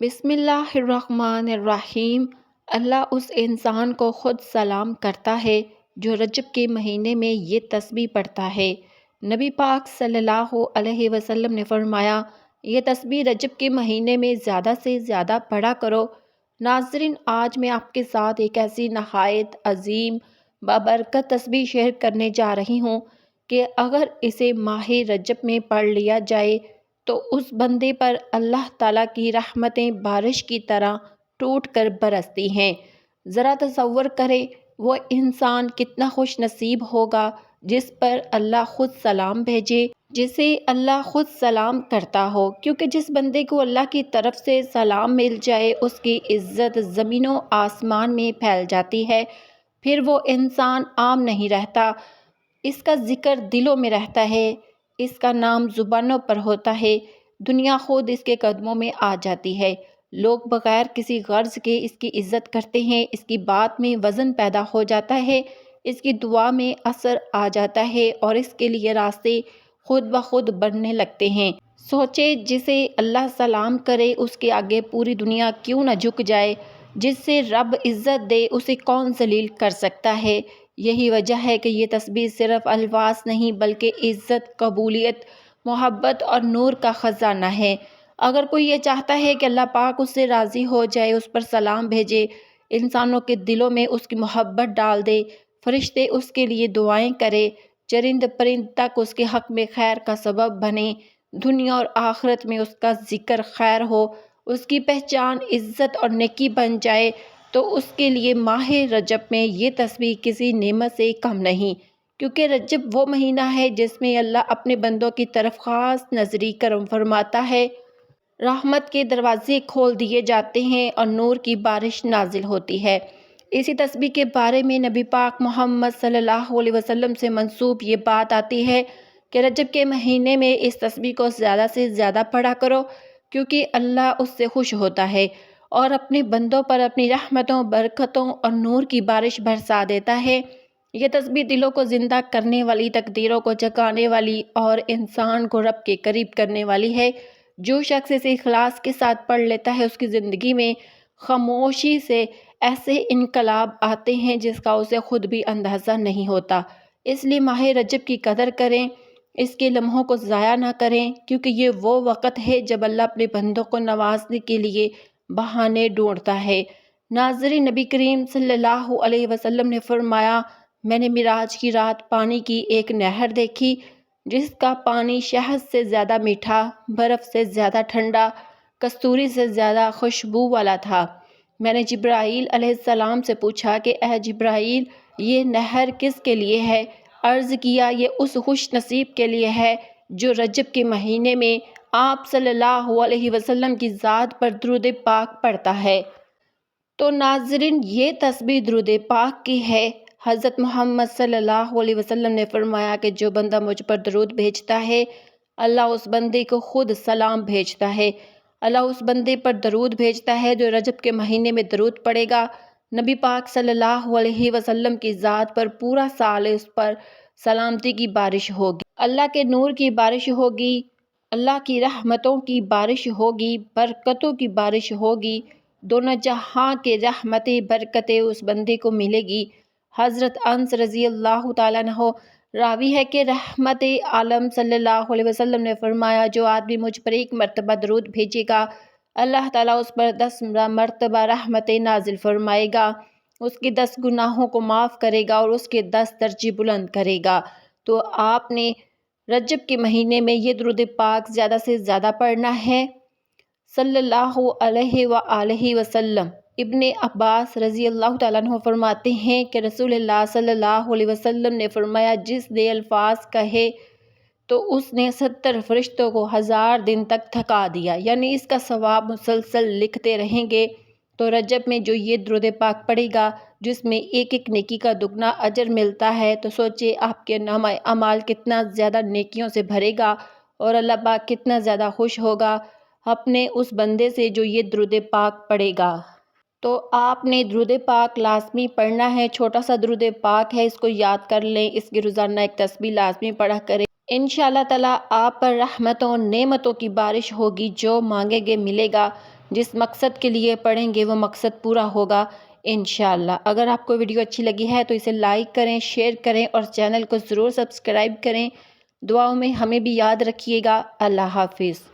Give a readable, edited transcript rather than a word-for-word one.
بسم اللہ الرحمن الرحیم۔ اللہ اس انسان کو خود سلام کرتا ہے جو رجب کے مہینے میں یہ تسبیح پڑھتا ہے۔ نبی پاک صلی اللہ علیہ وسلم نے فرمایا، یہ تسبیح رجب کے مہینے میں زیادہ سے زیادہ پڑھا کرو۔ ناظرین، آج میں آپ کے ساتھ ایک ایسی نہایت عظیم بابرکت تسبیح شیئر کرنے جا رہی ہوں کہ اگر اسے ماہ رجب میں پڑھ لیا جائے تو اس بندے پر اللہ تعالیٰ کی رحمتیں بارش کی طرح ٹوٹ کر برستی ہیں۔ ذرا تصور کریں وہ انسان کتنا خوش نصیب ہوگا جس پر اللہ خود سلام بھیجے، جسے اللہ خود سلام کرتا ہو، کیونکہ جس بندے کو اللہ کی طرف سے سلام مل جائے اس کی عزت زمین و آسمان میں پھیل جاتی ہے۔ پھر وہ انسان عام نہیں رہتا، اس کا ذکر دلوں میں رہتا ہے، اس کا نام زبانوں پر ہوتا ہے، دنیا خود اس کے قدموں میں آ جاتی ہے۔ لوگ بغیر کسی غرض کے اس کی عزت کرتے ہیں، اس کی بات میں وزن پیدا ہو جاتا ہے، اس کی دعا میں اثر آ جاتا ہے اور اس کے لیے راستے خود بخود بننے لگتے ہیں۔ سوچے جسے اللہ سلام کرے اس کے آگے پوری دنیا کیوں نہ جھک جائے، جس سے رب عزت دے اسے کون ذلیل کر سکتا ہے۔ یہی وجہ ہے کہ یہ تسبیح صرف الفاظ نہیں بلکہ عزت، قبولیت، محبت اور نور کا خزانہ ہے۔ اگر کوئی یہ چاہتا ہے کہ اللہ پاک اس سے راضی ہو جائے، اس پر سلام بھیجے، انسانوں کے دلوں میں اس کی محبت ڈال دے، فرشتے اس کے لیے دعائیں کرے، چرند پرند تک اس کے حق میں خیر کا سبب بنے، دنیا اور آخرت میں اس کا ذکر خیر ہو، اس کی پہچان عزت اور نیکی بن جائے، تو اس کے لیے ماہ رجب میں یہ تسبیح کسی نعمت سے کم نہیں، کیونکہ رجب وہ مہینہ ہے جس میں اللہ اپنے بندوں کی طرف خاص نظری کرم فرماتا ہے، رحمت کے دروازے کھول دیے جاتے ہیں اور نور کی بارش نازل ہوتی ہے۔ اسی تسبیح کے بارے میں نبی پاک محمد صلی اللہ علیہ وسلم سے منسوب یہ بات آتی ہے کہ رجب کے مہینے میں اس تسبیح کو زیادہ سے زیادہ پڑھا کرو، کیونکہ اللہ اس سے خوش ہوتا ہے اور اپنے بندوں پر اپنی رحمتوں، برکتوں اور نور کی بارش برسا دیتا ہے۔ یہ تسبیح دلوں کو زندہ کرنے والی، تقدیروں کو جگانے والی اور انسان کو رب کے قریب کرنے والی ہے۔ جو شخص اسے اخلاص کے ساتھ پڑھ لیتا ہے اس کی زندگی میں خاموشی سے ایسے انقلاب آتے ہیں جس کا اسے خود بھی اندازہ نہیں ہوتا۔ اس لیے ماہ رجب کی قدر کریں، اس کے لمحوں کو ضائع نہ کریں، کیونکہ یہ وہ وقت ہے جب اللہ اپنے بندوں کو نوازنے کے لیے بہانے ڈھونڈتا ہے۔ ناظرین، نبی کریم صلی اللہ علیہ وسلم نے فرمایا، میں نے معراج کی رات پانی کی ایک نہر دیکھی جس کا پانی شہد سے زیادہ میٹھا، برف سے زیادہ ٹھنڈا، کستوری سے زیادہ خوشبو والا تھا۔ میں نے جبرائیل علیہ السلام سے پوچھا کہ اے جبرائیل، یہ نہر کس کے لیے ہے؟ عرض کیا، یہ اس خوش نصیب کے لیے ہے جو رجب کے مہینے میں آپ صلی اللہ علیہ وسلم کی ذات پر درود پاک پڑھتا ہے۔ تو ناظرین، یہ تسبیح درود پاک کی ہے۔ حضرت محمد صلی اللہ علیہ وسلم نے فرمایا کہ جو بندہ مجھ پر درود بھیجتا ہے اللہ اس بندے کو خود سلام بھیجتا ہے۔ اللہ اس بندے پر درود بھیجتا ہے جو رجب کے مہینے میں درود پڑھے گا۔ نبی پاک صلی اللہ علیہ وسلم کی ذات پر پورا سال اس پر سلامتی کی بارش ہوگی، اللہ کے نور کی بارش ہوگی، اللہ کی رحمتوں کی بارش ہوگی، برکتوں کی بارش ہوگی، دونوں جہاں کے رحمتیں برکتیں اس بندے کو ملے گی۔ حضرت انس رضی اللہ تعالیٰ عنہ راوی ہے کہ رحمت عالم صلی اللہ علیہ وسلم نے فرمایا، جو آدمی مجھ پر ایک مرتبہ درود بھیجے گا اللہ تعالیٰ اس پر 10 مرتبہ رحمتیں نازل فرمائے گا، اس کے 10 گناہوں کو معاف کرے گا اور اس کے 10 درجے بلند کرے گا۔ تو آپ نے رجب کے مہینے میں یہ درود پاک زیادہ سے زیادہ پڑھنا ہے، صلی اللہ علیہ وآلہ وسلم۔ ابن عباس رضی اللہ تعالیٰ عنہ فرماتے ہیں کہ رسول اللہ صلی اللہ علیہ وسلم نے فرمایا، جس نے الفاظ کہے تو اس نے 70 فرشتوں کو 1000 دن تک تھکا دیا، یعنی اس کا ثواب مسلسل لکھتے رہیں گے۔ تو رجب میں جو یہ درود پاک پڑھے گا جس میں ایک ایک نیکی کا دگنا اجر ملتا ہے، تو سوچے آپ کے نامہ اعمال کتنا زیادہ نیکیوں سے بھرے گا اور اللہ پاک کتنا زیادہ خوش ہوگا اپنے اس بندے سے جو یہ درود پاک پڑھے گا۔ تو آپ نے درود پاک لازمی پڑھنا ہے، چھوٹا سا درود پاک ہے، اس کو یاد کر لیں، اس کی روزانہ ایک تسبیح لازمی پڑھا کریں۔ انشاءاللہ تعالیٰ آپ پر رحمتوں نعمتوں کی بارش ہوگی، جو مانگیں گے ملے گا۔ جس مقصد کے لیے پڑھیں گے وہ مقصد پورا ہوگا انشاءاللہ۔ اگر آپ کو ویڈیو اچھی لگی ہے تو اسے لائک کریں، شیئر کریں اور چینل کو ضرور سبسکرائب کریں۔ دعاؤں میں ہمیں بھی یاد رکھیے گا۔ اللہ حافظ۔